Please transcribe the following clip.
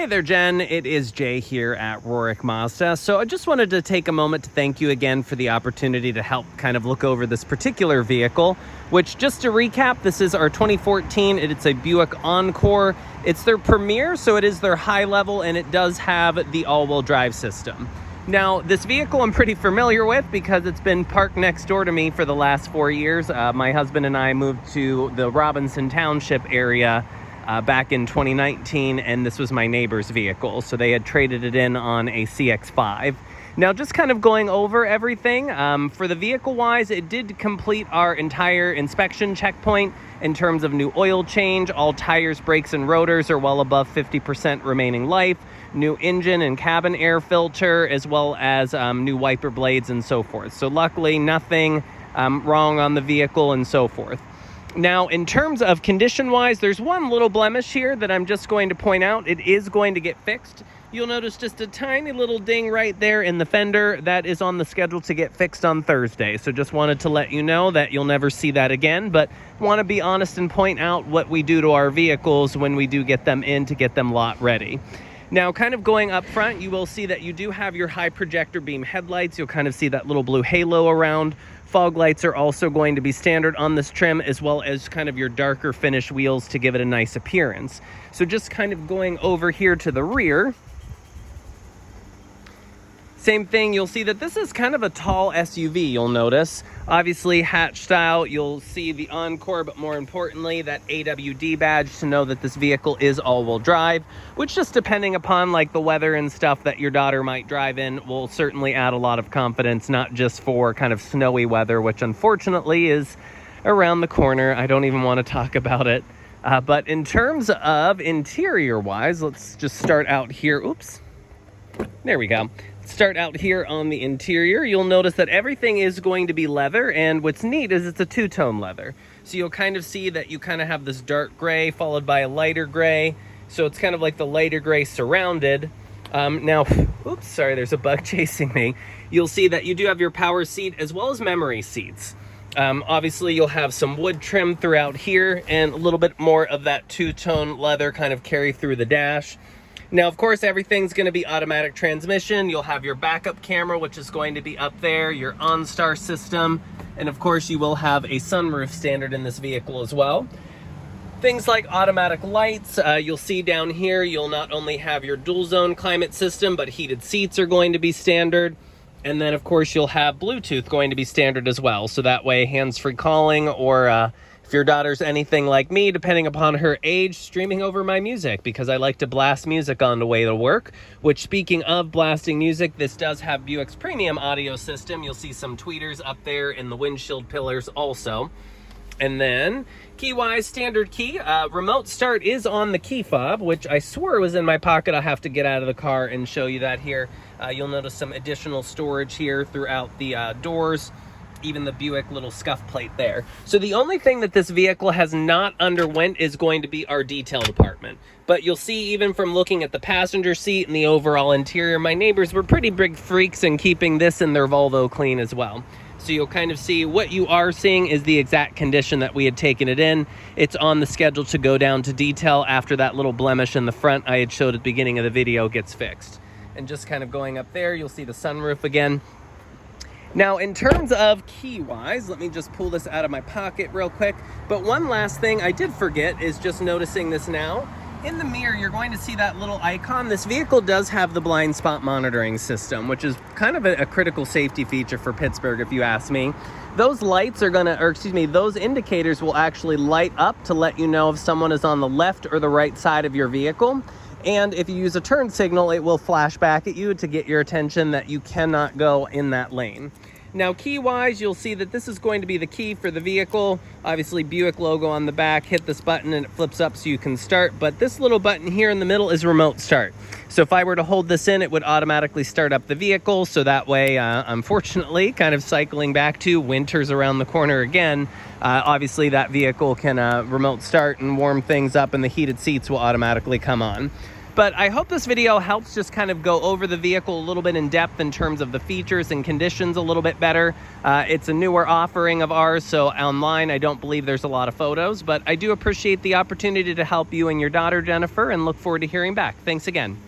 Hey there, Jen. It is Jay here at Rorick Mazda. So I just wanted to take a moment to thank you again for the opportunity to help kind of look over this particular vehicle, which, just to recap, this is our 2014. It's a Buick Encore. It's their Premier, so it is their high level, and it does have the all-wheel drive system. Now, this vehicle I'm pretty familiar with because it's been parked next door to me for the last 4 years. My husband and I moved to the Robinson Township area back in 2019, and this was my neighbor's vehicle, so they had traded it in on a CX-5. Now, just kind of going over everything, for the vehicle-wise, it did complete our entire inspection checkpoint in terms of new oil change. All tires, brakes, and rotors are well above 50% remaining life, new engine and cabin air filter, as well as new wiper blades and so forth. So luckily, nothing wrong on the vehicle and so forth. Now, in terms of condition-wise, there's one little blemish here that I'm just going to point out. It is going to get fixed. You'll notice just a tiny little ding right there in the fender. That is on the schedule to get fixed on Thursday. So just wanted to let you know that you'll never see that again, but want to be honest and point out what we do to our vehicles when we do get them in to get them lot ready. Now, kind of going up front, you will see that you do have your high projector beam headlights. You'll kind of see that little blue halo around. Fog lights are also going to be standard on this trim, as well as kind of your darker finish wheels to give it a nice appearance. So just kind of going over here to the rear, same thing, you'll see that this is kind of a tall SUV, you'll notice. Obviously, hatch style, you'll see the Encore, but more importantly, that AWD badge to know that this vehicle is all-wheel drive, which, just depending upon like the weather and stuff that your daughter might drive in, will certainly add a lot of confidence, not just for kind of snowy weather, which unfortunately is around the corner. I don't even want to talk about it. But in terms of interior-wise, let's just start out here. Oops. There we go. Start out here on the interior. You'll notice that everything is going to be leather, and what's neat is it's a two-tone leather. So you'll kind of see that you kind of have this dark gray followed by a lighter gray. So it's kind of like the lighter gray surrounded. Now, oops, sorry, there's a bug chasing me. You'll see that you do have your power seat as well as memory seats. Obviously, you'll have some wood trim throughout here and a little bit more of that two-tone leather kind of carry through the dash. Now, of course, everything's going to be automatic transmission. You'll have your backup camera, which is going to be up there, your OnStar system, and of course, you will have a sunroof standard in this vehicle as well. Things like automatic lights, you'll see down here, you'll not only have your dual zone climate system, but heated seats are going to be standard. And then, of course, you'll have Bluetooth going to be standard as well. So that way, hands-free calling, or if your daughter's anything like me, depending upon her age, streaming over my music, because I like to blast music on the way to work. Which, speaking of blasting music, this does have Buick's premium audio system. You'll see some tweeters up there in the windshield pillars also. And then, key-wise, standard key. Remote start is on the key fob, which I swore was in my pocket. I'll have to get out of the car and show you that here. You'll notice some additional storage here throughout the doors. Even the Buick little scuff plate there. So the only thing that this vehicle has not underwent is going to be our detail department. But you'll see, even from looking at the passenger seat and the overall interior, my neighbors were pretty big freaks in keeping this and their Volvo clean as well. So you'll kind of see what you are seeing is the exact condition that we had taken it in. It's on the schedule to go down to detail after that little blemish in the front I had showed at the beginning of the video gets fixed. And just kind of going up there, you'll see the sunroof again. Now, in terms of key-wise, let me just pull this out of my pocket real quick. But one last thing I did forget is just noticing this now. In the mirror, you're going to see that little icon. This vehicle does have the blind spot monitoring system, which is kind of a critical safety feature for Pittsburgh, if you ask me. Those lights are those indicators will actually light up to let you know if someone is on the left or the right side of your vehicle. And if you use a turn signal, it will flash back at you to get your attention that you cannot go in that lane. Now, key-wise, you'll see that this is going to be the key for the vehicle. Obviously, Buick logo on the back. Hit this button and it flips up so you can start. But this little button here in the middle is remote start. So if I were to hold this in, it would automatically start up the vehicle. So that way, unfortunately, kind of cycling back to winter's around the corner again, obviously that vehicle can remote start and warm things up, and the heated seats will automatically come on. But I hope this video helps just kind of go over the vehicle a little bit in depth in terms of the features and conditions a little bit better. It's a newer offering of ours, so online I don't believe there's a lot of photos, but I do appreciate the opportunity to help you and your daughter, Jennifer, and look forward to hearing back. Thanks again.